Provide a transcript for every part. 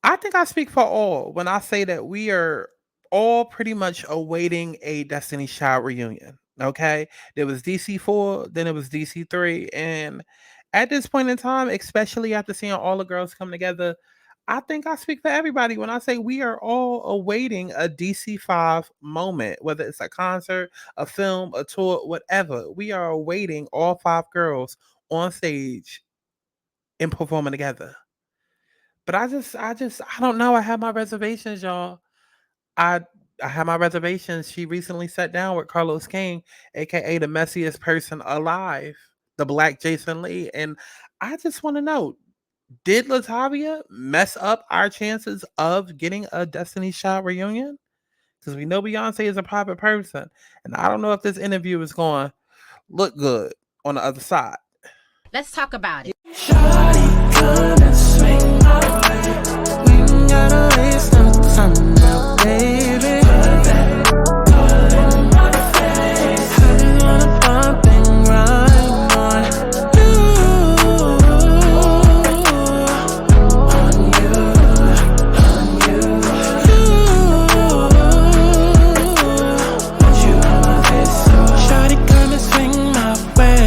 I think I speak for all when I say that we are all pretty much awaiting a Destiny Child reunion. Okay. There was DC 4, then it was DC 3. And at this point in time, especially after seeing all the girls come together, I think I speak for everybody when I say we are all awaiting a DC 5 moment, whether it's a concert, a film, a tour, whatever. We are awaiting all 5 girls on stage and performing together. But I don't know. I have my reservations, y'all. I I have my reservations. She recently sat down with Carlos King, aka the messiest person alive, the Black Jason Lee, and I just want to know: did Latavia mess up our chances of getting a Destiny Child reunion? Because we know Beyonce is a private person, and I don't know if this interview is going to look good on the other side. Let's talk about it. Shawty, come and swing my way. We ain't gotta waste no time now, baby. Put that all in my face. I just wanna bump and grind on you, want you on my face. So shawty, come and swing my way.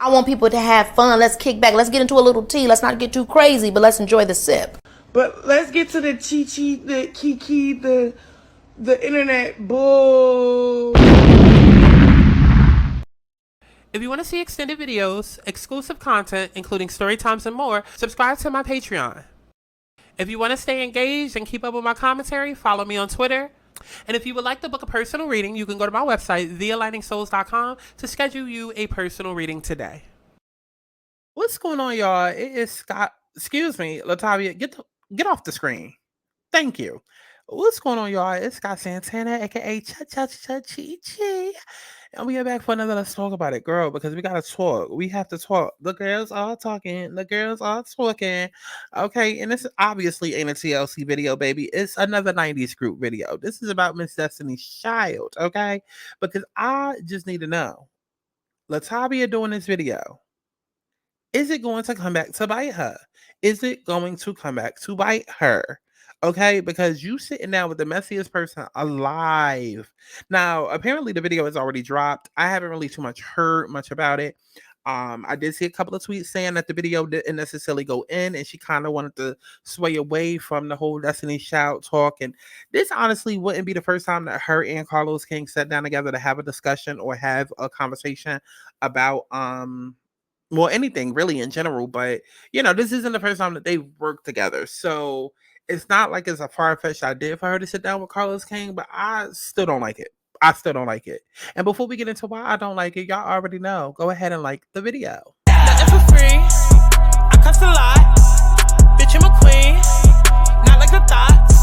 I want people to have fun. Let's kick back. Let's get into a little tea. Let's not get too crazy, but let's enjoy the sip. But let's get to the chi-chi, the kiki, the internet bull. If you want to see extended videos, exclusive content, including story times and more, subscribe to my Patreon. If you want to stay engaged and keep up with my commentary, follow me on Twitter. And if you would like to book a personal reading, you can go to my website, thealigningsouls.com, to schedule you a personal reading today. What's going on, y'all? It is Scott. Excuse me, Latavia. Get off the screen. Thank you. What's going on, y'all? It's Scott Santana, aka Chi. And we are back for another Let's Talk About It, girl, because we gotta talk. We have to talk. The girls are talking. The girls are talking. Okay, and this obviously ain't a TLC video, baby. It's another 90s group video. This is about Miss Destiny's Child, okay? Because I just need to know. Latavia doing this video. Is it going to come back to bite her? Is it going to come back to bite her? Okay, because you sitting down with the messiest person alive. Now, apparently the video is already dropped. I haven't really too much heard much about it. I did see a couple of tweets saying that the video didn't necessarily go in, and she kind of wanted to sway away from the whole Destiny Shout talk. And this honestly wouldn't be the first time that her and Carlos King sat down together to have a discussion or have a conversation about well, anything really in general, but this isn't the first time that they've worked together. So it's not like it's a far-fetched idea for her to sit down with Carlos King, but I still don't like it. I still don't like it. And before we get into why I don't like it, y'all already know. Go ahead and like the video. Nothing for free. I cuss a lot. Bitch, I'm a queen. Not like the thoughts.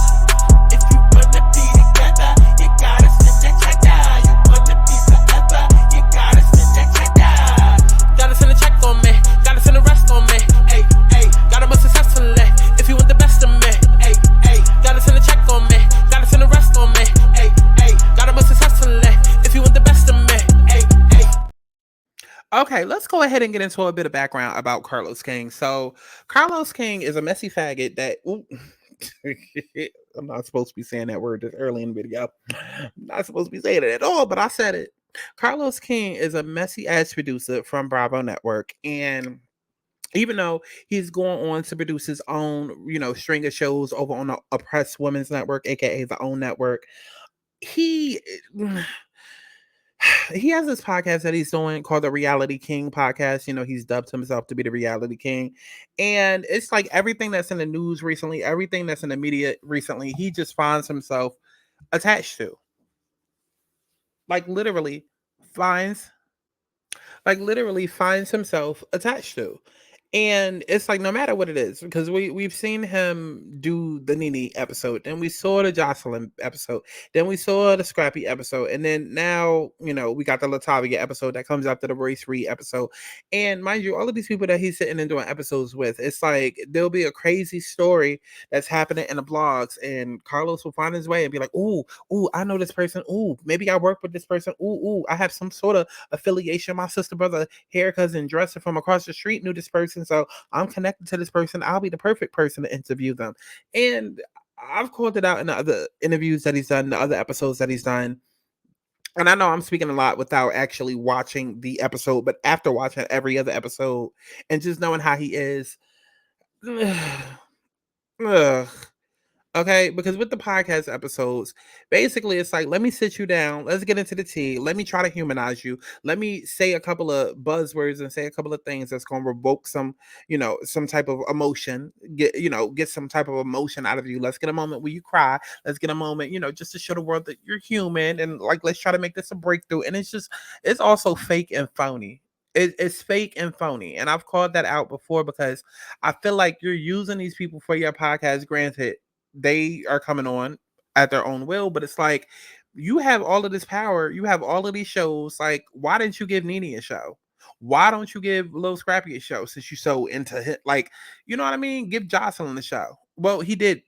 If you wanna be together, you gotta spend that check down. You wanna be forever, you gotta spend that check down. Gotta send a check on me. Gotta send a rest on me. Ay, ay. Gotta move successfully. If you want the best of me. Ay, ay. Gotta send a check on me. Gotta send a rest on me. Ay, ay. Gotta move successfully. If you want the best of me. Ay, ay. Okay, let's go ahead and get into a bit of background about Carlos King. So, Carlos King is a messy faggot that. Ooh, I'm not supposed to be saying that word this early in the video. I'm not supposed to be saying it at all, but I said it. Carlos King is a messy ass producer from Bravo Network, and even though he's going on to produce his own, string of shows over on the Oppressed Women's Network, aka the OWN Network, he he has this podcast that he's doing called the Reality King podcast. He's dubbed himself to be the Reality King. And it's like everything that's in the news recently, everything that's in the media recently, he just finds himself attached to. Like literally finds finds himself attached to. And it's like no matter what it is, because we've seen him do the Nene episode, then we saw the Jocelyn episode, then we saw the Scrappy episode, and then now we got the Latavia episode that comes after the Royce Reed episode. And mind you, all of these people that he's sitting and doing episodes with, it's like there'll be a crazy story that's happening in the blogs, and Carlos will find his way and be like, "Ooh, I know this person. Ooh, maybe I work with this person. Ooh, I have some sort of affiliation. My sister, brother, hair cousin, dresser from across the street knew this person." so I'm connected to this person. I'll be the perfect person to interview them. And I've called it out in the other interviews that he's done, the other episodes that he's done. And I know I'm speaking a lot without actually watching the episode, but after watching every other episode and just knowing how he is, ugh, okay, because with the podcast episodes, basically it's like, let me sit you down, let's get into the tea, let me try to humanize you, let me say a couple of buzzwords and say a couple of things that's going to revoke some, some type of emotion, get some type of emotion out of you. Let's get a moment where you cry, let's get a moment, just to show the world that you're human, and like, let's try to make this a breakthrough. And it's also fake and phony. It's fake and phony, and I've called that out before because I feel like you're using these people for your podcast. Granted, they are coming on at their own will, but it's like, you have all of this power, you have all of these shows. Like, why didn't you give Nene a show? Why don't you give Lil Scrappy a show, since you so into hit? Like, you know what I mean? Give Jocelyn a show. Well, he did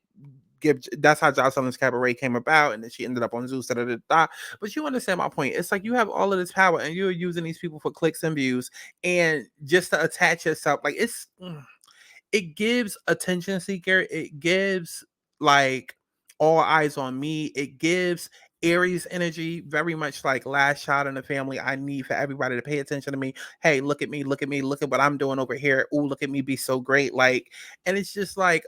give. That's how Jocelyn's Cabaret came about, and then she ended up on Zeus. Da, da, da, da. But you understand my point. It's like, you have all of this power, and you're using these people for clicks and views, and just to attach yourself. Like, it gives attention seeker. It gives, like, all eyes on me. It gives Aries energy, very much like Last Shot in the Family. I need for everybody to pay attention to me. Hey, look at me, look at me, look at what I'm doing over here. Ooh, look at me, be so great. Like, and it's just like,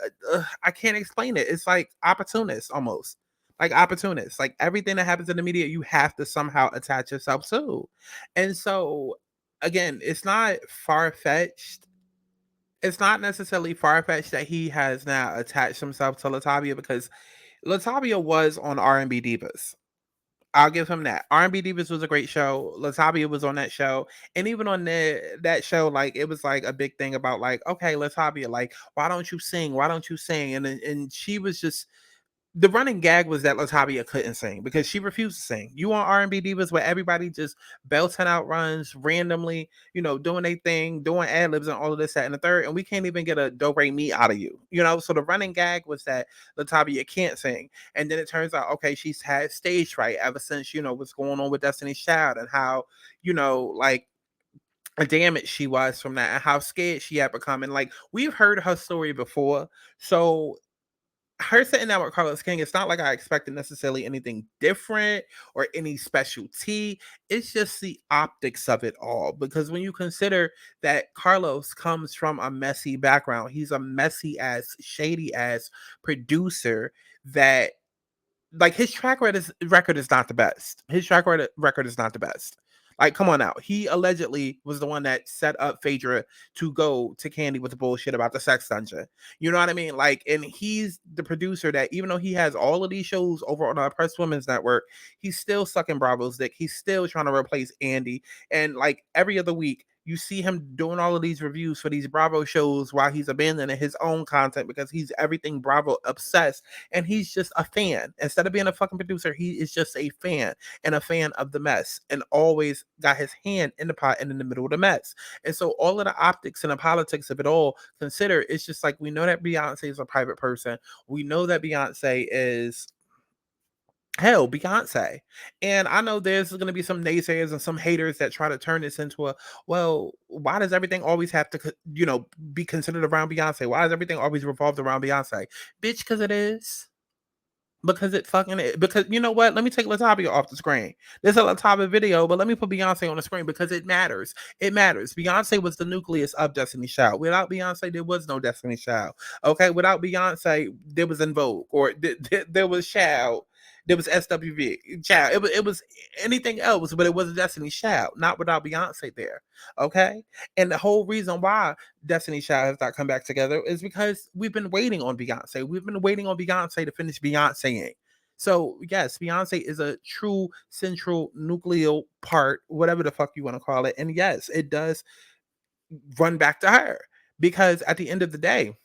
I can't explain it. It's like opportunist almost. Like opportunist. Like, everything that happens in the media, you have to somehow attach yourself to. And so, again, it's not far-fetched. It's not necessarily far-fetched that he has now attached himself to Latavia, because Latavia was on R&B Divas. I'll give him that. R&B Divas was a great show. Latavia was on that show. And even on that show, like, it was like a big thing about, like, okay, Latavia, like, why don't you sing? Why don't you sing? And she was just, the running gag was that Latavia couldn't sing because she refused to sing. You want R&B Divas where everybody just belting out runs randomly, doing their thing, doing ad libs and all of this, that, and the third, and we can't even get a do re mi out of you. So the running gag was that Latavia can't sing, and then it turns out, okay, she's had stage fright ever since what's going on with Destiny's Child, and how like damaged she was from that, and how scared she had become. And like, we've heard her story before, so her sitting down with Carlos King, it's not like I expected necessarily anything different or any specialty. It's just the optics of it all. Because when you consider that Carlos comes from a messy background, he's a messy ass, shady ass producer that, like, his record is not the best. His track record is not the best. Like, come on out. He allegedly was the one that set up Phaedra to go to Candy with the bullshit about the sex dungeon. You know what I mean? Like, and he's the producer that, even though he has all of these shows over on the Oppressed Women's Network, he's still sucking Bravo's dick. He's still trying to replace Andy. And like, every other week, you see him doing all of these reviews for these Bravo shows while he's abandoning his own content because he's everything Bravo obsessed. And he's just a fan. Instead of being a fucking producer, he is just a fan, and a fan of the mess, and always got his hand in the pot and in the middle of the mess. And so all of the optics and the politics of it all consider, it's just like, we know that Beyonce is a private person. We know that Beyonce is, hell, Beyonce. And I know there's going to be some naysayers and some haters that try to turn this into a, well, why does everything always have to, be considered around Beyonce? Why is everything always revolved around Beyonce? Bitch, because it is. Because it fucking is. Because, you know what? Let me take Latavia off the screen. There's a Latavia video, but let me put Beyonce on the screen because it matters. It matters. Beyonce was the nucleus of Destiny's Child. Without Beyonce, there was no Destiny's Child. Okay? Without Beyonce, there was En Vogue, or there was Child. There was SWV, Child. It was anything else, but it was Destiny's Child. Not without Beyonce there. Okay? And the whole reason why Destiny's Child has not come back together is because we've been waiting on Beyonce. We've been waiting on Beyonce to finish Beyonceing. So yes, Beyonce is a true central nuclear part, whatever the fuck you want to call it. And yes, it does run back to her, because at the end of the day,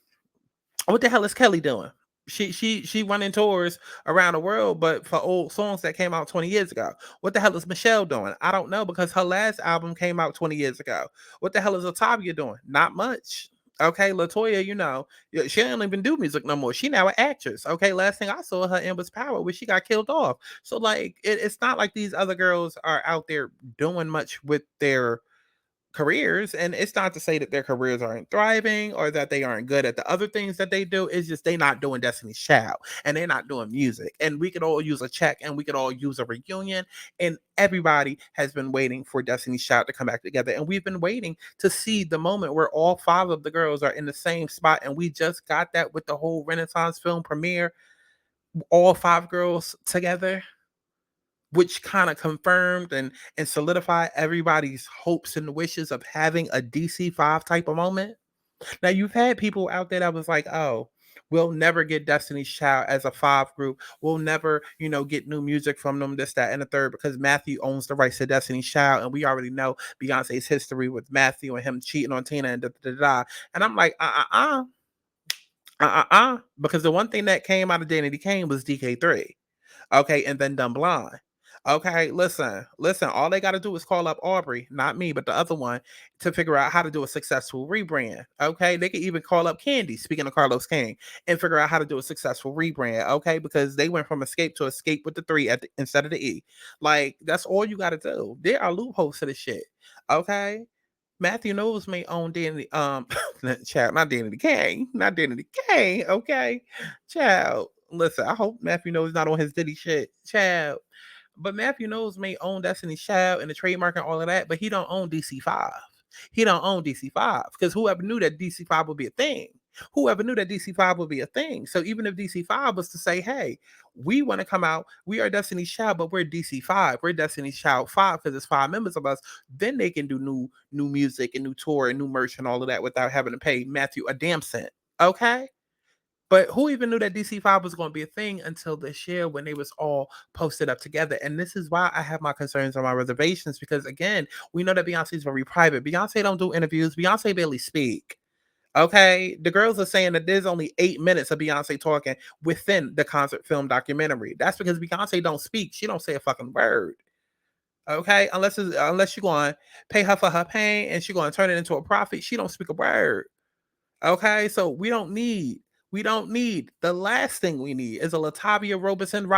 what the hell is Kelly doing? She running tours around the world, but for old songs that came out 20 years ago. What the hell is Michelle doing? I don't know, because her last album came out 20 years ago. What the hell is Latavia doing? Not much. Okay, Latoya, she don't even do music no more. She now an actress. Okay, last thing I saw her in was Power, where she got killed off. So like, it's not like these other girls are out there doing much with their careers, and it's not to say that their careers aren't thriving or that they aren't good at the other things that they do. It's just they not doing Destiny's Child and they're not doing music, and we could all use a check and we could all use a reunion, and everybody has been waiting for Destiny's Child to come back together, and we've been waiting to see the moment where all 5 of the girls are in the same spot, and we just got that with the whole Renaissance film premiere, all 5 girls together, which kind of confirmed and solidified everybody's hopes and wishes of having a DC5 type of moment. Now, you've had people out there that was like, oh, we'll never get Destiny's Child as a 5 group. We'll never, get new music from them, this, that, and the third, because Matthew owns the rights to Destiny's Child. And we already know Beyonce's history with Matthew and him cheating on Tina and da. And I'm like, because the one thing that came out of Danity Kane was DK3. Okay, and then Dumb Blonde. Okay, listen. All they got to do is call up Aubrey, not me, but the other one, to figure out how to do a successful rebrand. Okay, they could even call up Candy, speaking of Carlos King, and figure out how to do a successful rebrand. Okay, because they went from Escape to Escape with the 3 instead of the E. Like, that's all you got to do. There are loopholes to this shit. Okay. Matthew Knowles may own Danny, child, not Danny Kane, okay, child. Listen, I hope Matthew Knowles not on his Diddy shit, child. But Matthew Knowles may own Destiny's Child and the trademark and all of that, but he don't own DC5. He don't own DC5 because whoever knew that DC5 would be a thing. So even if DC5 was to say, hey, we want to come out, we are Destiny's Child, but we're DC5. We're Destiny's Child 5 because there's 5 members of us. Then they can do new music and new tour and new merch and all of that without having to pay Matthew a damn cent. Okay? But who even knew that DC5 was going to be a thing until this year when they was all posted up together? And this is why I have my concerns and my reservations, because again, we know that Beyonce is very private. Beyonce don't do interviews. Beyonce barely speak. Okay, the girls are saying that there's only 8 minutes of Beyonce talking within the concert film documentary. That's because Beyonce don't speak. She don't say a fucking word. Okay, unless you're going to pay her for her pain and she's going to turn it into a profit, she don't speak a word. Okay, so we don't need. The last thing we need is a Latavia Roberson,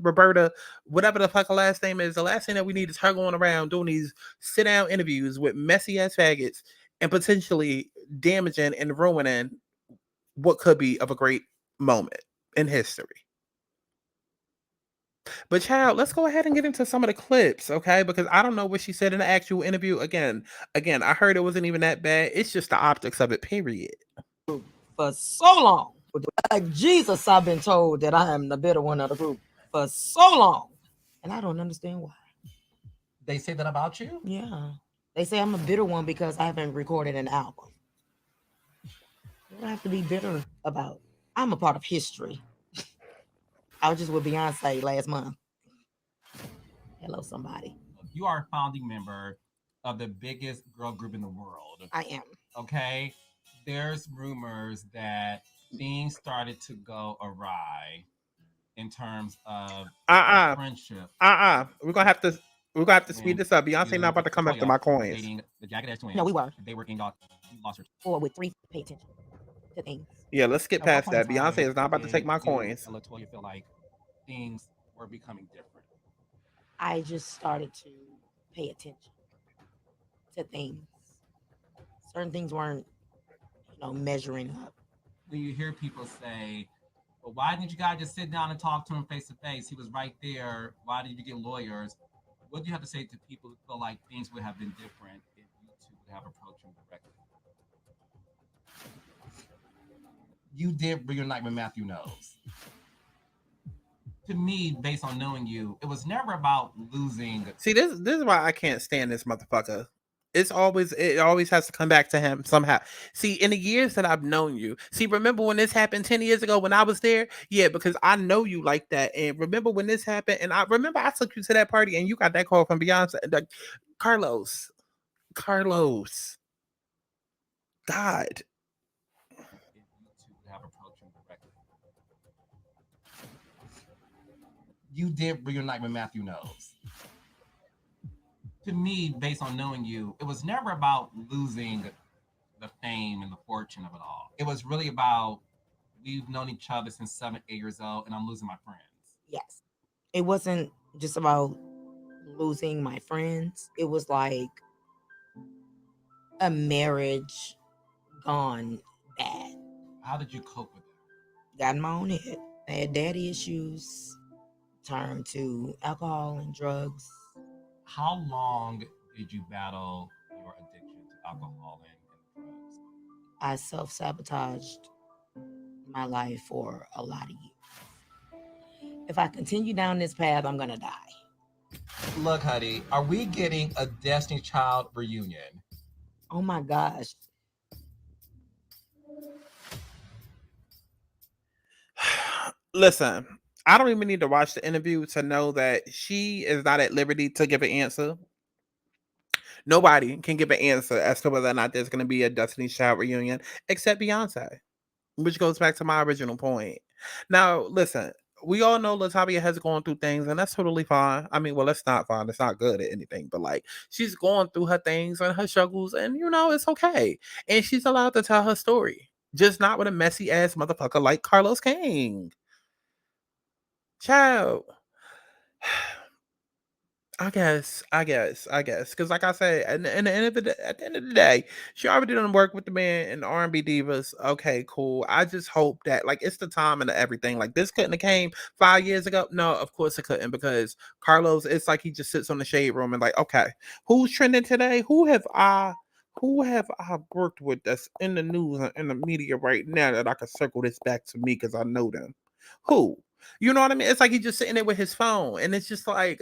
Roberta, whatever the fuck her last name is. The last thing that we need is her going around doing these sit-down interviews with messy ass faggots and potentially damaging and ruining what could be of a great moment in history. But child, let's go ahead and get into some of the clips, okay? Because I don't know what she said in the actual interview. Again, I heard it wasn't even that bad. It's just the optics of it, period. For so long. Like Jesus, I've been told that I am the bitter one of the group for so long. And I don't understand why. They say that about you? Yeah. They say I'm a bitter one because I haven't recorded an album. What do I have to be bitter about? I'm a part of history. I was just with Beyonce last month. Hello, somebody. You are a founding member of the biggest girl group in the world. I am. Okay? There's rumors that things started to go awry in terms of friendship. We're gonna have to speed this up. Beyonce not about to come after my coins. The Jagged Twins. No, we were. They were in y'all. You lost your. Or with 3, pay attention to things. Yeah, let's skip past that. Beyonce is not about to take my coins. Latoya feel like things were becoming different. I just started to pay attention to things. Certain things weren't, measuring up. When you hear people say, well, why didn't you guys just sit down and talk to him face to face? He was right there. Why did you get lawyers? What do you have to say to people who feel like things would have been different if you two would have approached him directly? You did bring your night with Matthew Knows. To me, based on knowing you, it was never about losing. See, this is why I can't stand this motherfucker. It always has to come back to him somehow. See, in the years that I've known you, remember when this happened 10 years ago when I was there? Yeah, because I know you like that. And remember when this happened? And I remember I took you to that party and you got that call from Beyonce. Carlos. God. You did bring your night with Matthew Knows. To me, based on knowing you, it was never about losing the fame and the fortune of it all. It was really about, we've known each other since 7, 8 years old, and I'm losing my friends. Yes. It wasn't just about losing my friends. It was like a marriage gone bad. How did you cope with it? Got in my own head. I had daddy issues. Turned to alcohol and drugs. How long did you battle your addiction to alcohol and drugs? I self-sabotaged my life for a lot of years. If I continue down this path, I'm gonna die. Look, honey, are we getting a Destiny Child reunion? Oh my gosh. Listen, I don't even need to watch the interview to know that she is not at liberty to give an answer. Nobody can give an answer as to whether or not there's going to be a Destiny's Child reunion except Beyonce, which goes back to my original point. Now, listen, we all know Latavia has gone through things, and that's totally fine. I mean, well, that's not fine. It's not good at anything, but like she's going through her things and her struggles, and it's okay. And she's allowed to tell her story, just not with a messy ass motherfucker like Carlos King. Child. I guess. Because like I said, at the end of the day, she already done work with the man and R&B divas. Okay, cool. I just hope that like it's the time and everything. Like this couldn't have came 5 years ago. No, of course it couldn't, because Carlos, it's like he just sits on the shade room and like, okay, who's trending today? Who have I worked with that's in the news and in the media right now that I can circle this back to me because I know them? Who? You know what I mean? It's like he's just sitting there with his phone, and it's just like,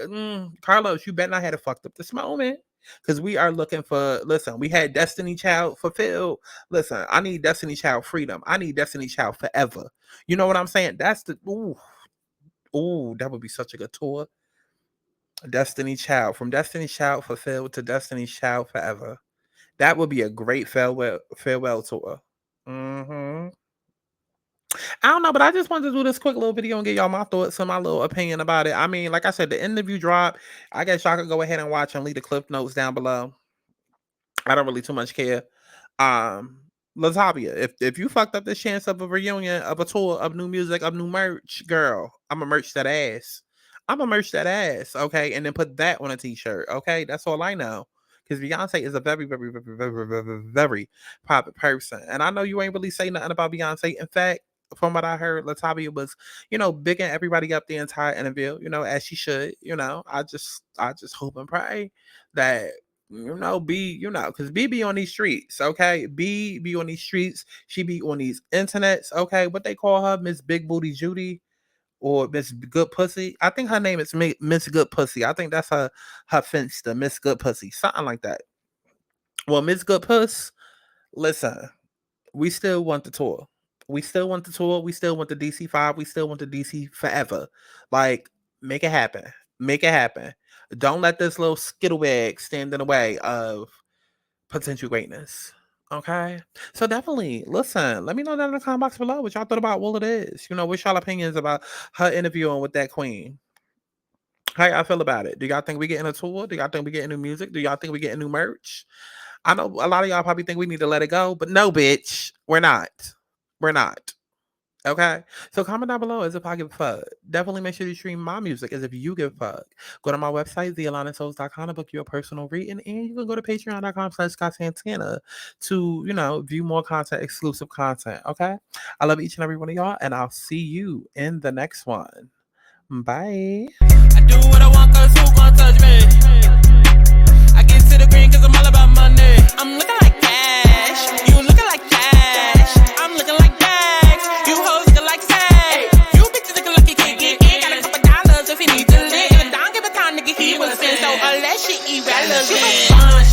Carlos, you better not have fucked up this moment, because we are looking for. Listen, we had Destiny Child fulfilled. Listen, I need Destiny Child freedom. I need Destiny Child forever. You know what I'm saying? That's the that would be such a good tour. Destiny Child, from Destiny Child fulfilled to Destiny Child forever. That would be a great farewell tour. I don't know, but I just wanted to do this quick little video and get y'all my thoughts and my little opinion about it. I mean, like I said, the interview dropped. I guess y'all could go ahead and watch and leave the clip notes down below. I don't really too much care. Latavia, if you fucked up this chance of a reunion, of a tour, of new music, of new merch, girl, I'ma merch that ass. Okay? And then put that on a t-shirt, okay? That's all I know. Because Beyonce is a very, very, very, very, very, very private person. And I know you ain't really say nothing about Beyonce. In fact, from what I heard, Latavia was, bigging everybody up the entire interview, as she should. I just hope and pray that, because B be on these streets, okay? B be on these streets. She be on these internets, okay? What they call her, Miss Big Booty Judy or Miss Good Pussy. I think her name is Miss Good Pussy. I think that's her finster, Miss Good Pussy, something like that. Well, Miss Good Puss, listen, we still want the tour. We still want the tour. We still want the DC 5. We still want the DC forever. Like, make it happen. Make it happen. Don't let this little skittle bag stand in the way of potential greatness. Okay? So definitely, listen, let me know down in the comment box below what y'all thought about what it is. What's y'all opinions about her interviewing with that queen? How y'all feel about it? Do y'all think we getting a tour? Do y'all think we getting new music? Do y'all think we getting new merch? I know a lot of y'all probably think we need to let it go, but no, bitch, we're not. We're not. Okay? So comment down below as if I give a fuck. Definitely make sure you stream my music as if you give a fuck. Go to my website, thealanaSouls.com, to book your personal reading, and you can go to patreon.com/ScottSantana to, view more content, exclusive content. Okay? I love each and every one of y'all, and I'll see you in the next one. Bye. I do what I want, cause who gon' touch me? I get to the green cause I'm all about money. I'm looking like cash, you looking like cash. I'm looking like bags, you hoes looking like sack. You bitches looking like you can't get in. Got a couple dollars if you need to live. If I don't give a time, nigga, he will spend. So all that shit irrelevant.